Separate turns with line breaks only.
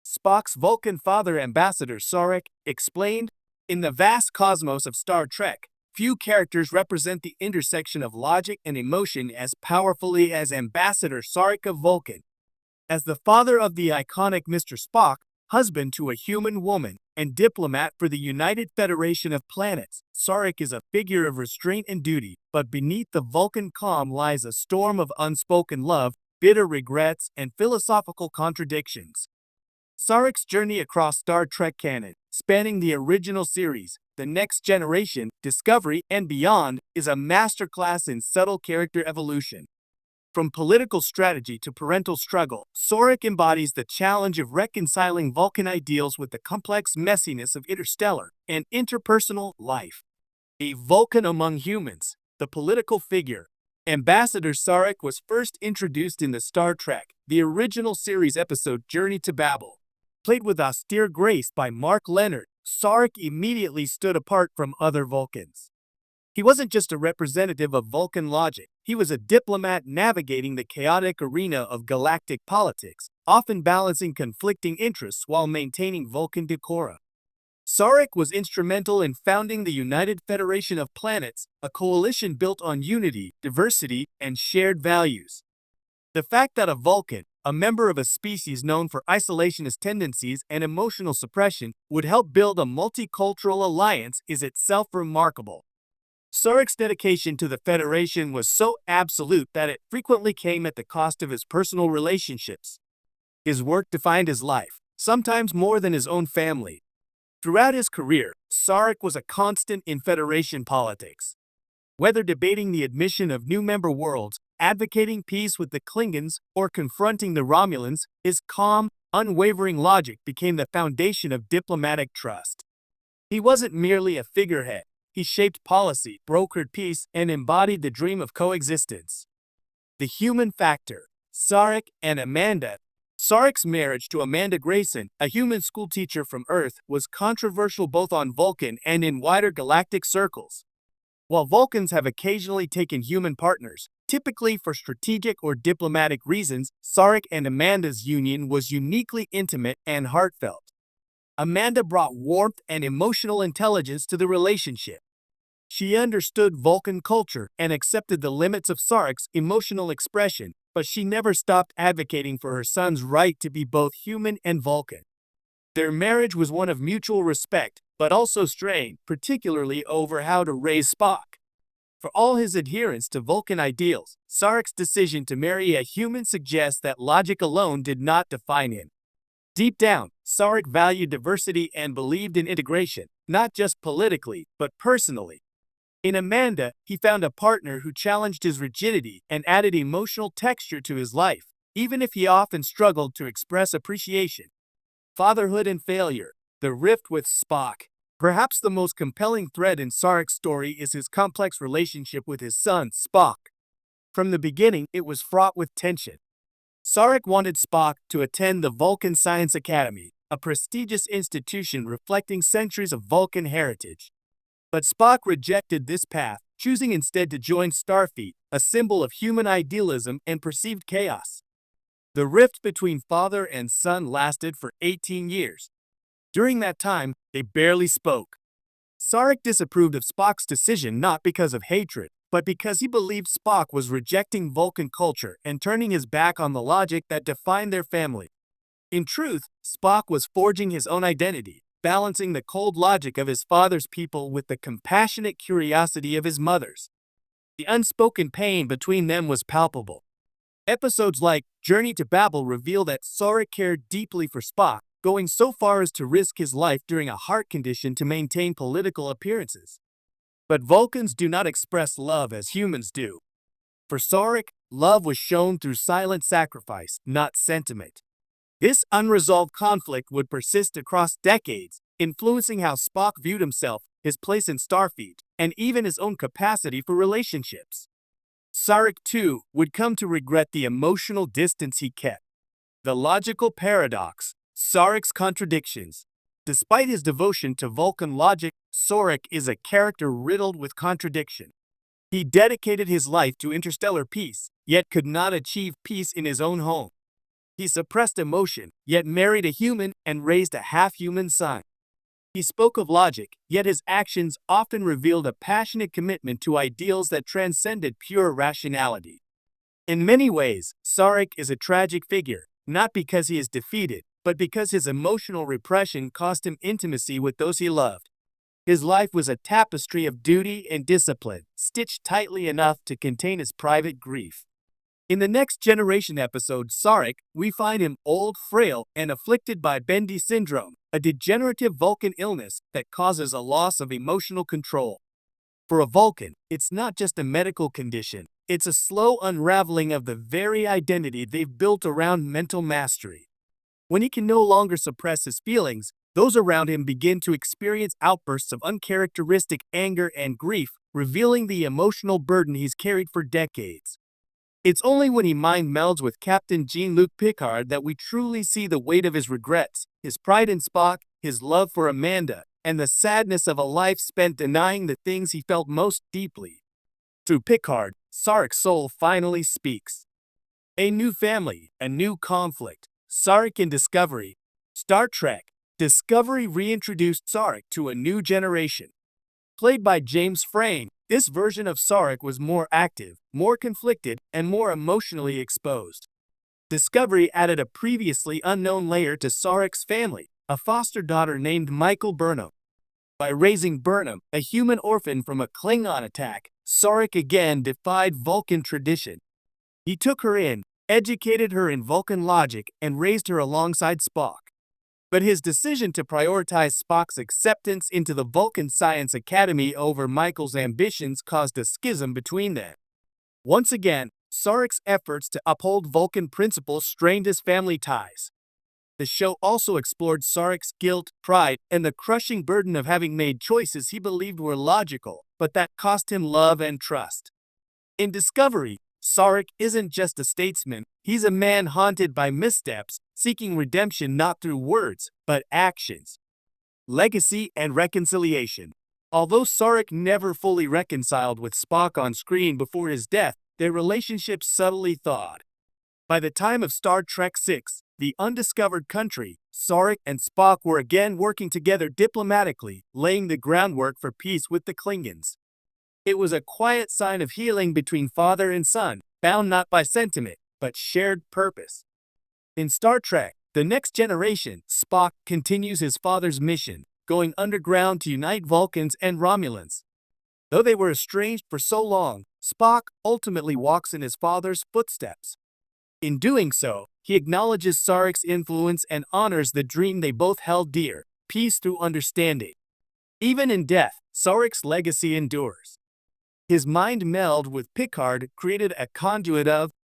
Spock's Vulcan father, Ambassador Sarek, explained, "In the vast cosmos of Star Trek, few characters represent the intersection of logic and emotion as powerfully as Ambassador Sarek of Vulcan. As the father of the iconic Mr. Spock, husband to a human woman, and diplomat for the United Federation of Planets, Sarek is a figure of restraint and duty, but beneath the Vulcan calm lies a storm of unspoken love, bitter regrets, and philosophical contradictions." Sarek's journey across Star Trek canon, spanning the original series, The Next Generation, Discovery, and beyond, is a masterclass in subtle character evolution. From political strategy to parental struggle, Sarek embodies the challenge of reconciling Vulcan ideals with the complex messiness of interstellar and interpersonal life. A Vulcan among humans, the political figure. Ambassador Sarek was first introduced in the Star Trek, the original series episode Journey to Babel. Played with austere grace by Mark Leonard, Sarek immediately stood apart from other Vulcans. He wasn't just a representative of Vulcan logic, he was a diplomat navigating the chaotic arena of galactic politics, often balancing conflicting interests while maintaining Vulcan decorum. Sarek was instrumental in founding the United Federation of Planets, a coalition built on unity, diversity, and shared values. The fact that a Vulcan, a member of a species known for isolationist tendencies and emotional suppression, would help build a multicultural alliance is itself remarkable. Sarek's dedication to the Federation was so absolute that it frequently came at the cost of his personal relationships. His work defined his life, sometimes more than his own family. Throughout his career, Sarek was a constant in Federation politics. Whether debating the admission of new member worlds, advocating peace with the Klingons, or confronting the Romulans, his calm, unwavering logic became the foundation of diplomatic trust. He wasn't merely a figurehead. He shaped policy, brokered peace, and embodied the dream of coexistence. The human factor. Sarek and Amanda. Sarek's marriage to Amanda Grayson, a human schoolteacher from Earth, was controversial both on Vulcan and in wider galactic circles. While Vulcans have occasionally taken human partners, typically for strategic or diplomatic reasons, Sarek and Amanda's union was uniquely intimate and heartfelt. Amanda brought warmth and emotional intelligence to the relationship. She understood Vulcan culture and accepted the limits of Sarek's emotional expression, but she never stopped advocating for her son's right to be both human and Vulcan. Their marriage was one of mutual respect, but also strained, particularly over how to raise Spock. For all his adherence to Vulcan ideals, Sarek's decision to marry a human suggests that logic alone did not define him. Deep down, Sarek valued diversity and believed in integration, not just politically, but personally. In Amanda, he found a partner who challenged his rigidity and added emotional texture to his life, even if he often struggled to express appreciation. Fatherhood and failure. The rift with Spock. Perhaps the most compelling thread in Sarek's story is his complex relationship with his son, Spock. From the beginning, it was fraught with tension. Sarek wanted Spock to attend the Vulcan Science Academy, a prestigious institution reflecting centuries of Vulcan heritage. But Spock rejected this path, choosing instead to join Starfleet, a symbol of human idealism and perceived chaos. The rift between father and son lasted for 18 years. During that time, they barely spoke. Sarek disapproved of Spock's decision not because of hatred, but because he believed Spock was rejecting Vulcan culture and turning his back on the logic that defined their family. In truth, Spock was forging his own identity, balancing the cold logic of his father's people with the compassionate curiosity of his mother's. The unspoken pain between them was palpable. Episodes like Journey to Babel reveal that Sarek cared deeply for Spock, going so far as to risk his life during a heart condition to maintain political appearances. But Vulcans do not express love as humans do. For Sarek, love was shown through silent sacrifice, not sentiment. This unresolved conflict would persist across decades, influencing how Spock viewed himself, his place in Starfleet, and even his own capacity for relationships. Sarek, too, would come to regret the emotional distance he kept. The logical paradox. Sarek's contradictions. Despite his devotion to Vulcan logic, Sarek is a character riddled with contradiction. He dedicated his life to interstellar peace, yet could not achieve peace in his own home. He suppressed emotion, yet married a human and raised a half-human son. He spoke of logic, yet his actions often revealed a passionate commitment to ideals that transcended pure rationality. In many ways, Sarek is a tragic figure, not because he is defeated, but because his emotional repression cost him intimacy with those he loved. His life was a tapestry of duty and discipline, stitched tightly enough to contain his private grief. In the Next Generation episode, Sarek, we find him old, frail, and afflicted by Bendy syndrome, a degenerative Vulcan illness that causes a loss of emotional control. For a Vulcan, it's not just a medical condition, it's a slow unraveling of the very identity they've built around mental mastery. When he can no longer suppress his feelings, those around him begin to experience outbursts of uncharacteristic anger and grief, revealing the emotional burden he's carried for decades. It's only when he mind melds with Captain Jean-Luc Picard that we truly see the weight of his regrets, his pride in Spock, his love for Amanda, and the sadness of a life spent denying the things he felt most deeply. Through Picard, Sarek's soul finally speaks. A new family, a new conflict. Sarek in Discovery. Star Trek. Discovery reintroduced Sarek to a new generation. Played by James Frain, this version of Sarek was more active, more conflicted, and more emotionally exposed. Discovery added a previously unknown layer to Sarek's family, a foster daughter named Michael Burnham. By raising Burnham, a human orphan from a Klingon attack, Sarek again defied Vulcan tradition. He took her in, educated her in Vulcan logic, and raised her alongside Spock. But his decision to prioritize Spock's acceptance into the Vulcan Science Academy over Michael's ambitions caused a schism between them. Once again, Sarek's efforts to uphold Vulcan principles strained his family ties. The show also explored Sarek's guilt, pride, and the crushing burden of having made choices he believed were logical, but that cost him love and trust. In Discovery, Sarek isn't just a statesman, he's a man haunted by missteps, seeking redemption not through words, but actions. Legacy and reconciliation. Although Sarek never fully reconciled with Spock on screen before his death, their relationship subtly thawed. By the time of Star Trek VI, The Undiscovered Country, Sarek and Spock were again working together diplomatically, laying the groundwork for peace with the Klingons. It was a quiet sign of healing between father and son, bound not by sentiment, but shared purpose. In Star Trek, The Next Generation, Spock continues his father's mission, going underground to unite Vulcans and Romulans. Though they were estranged for so long, Spock ultimately walks in his father's footsteps. In doing so, he acknowledges Sarek's influence and honors the dream they both held dear, peace through understanding. Even in death, Sarek's legacy endures. His mind meld with Picard created a conduit of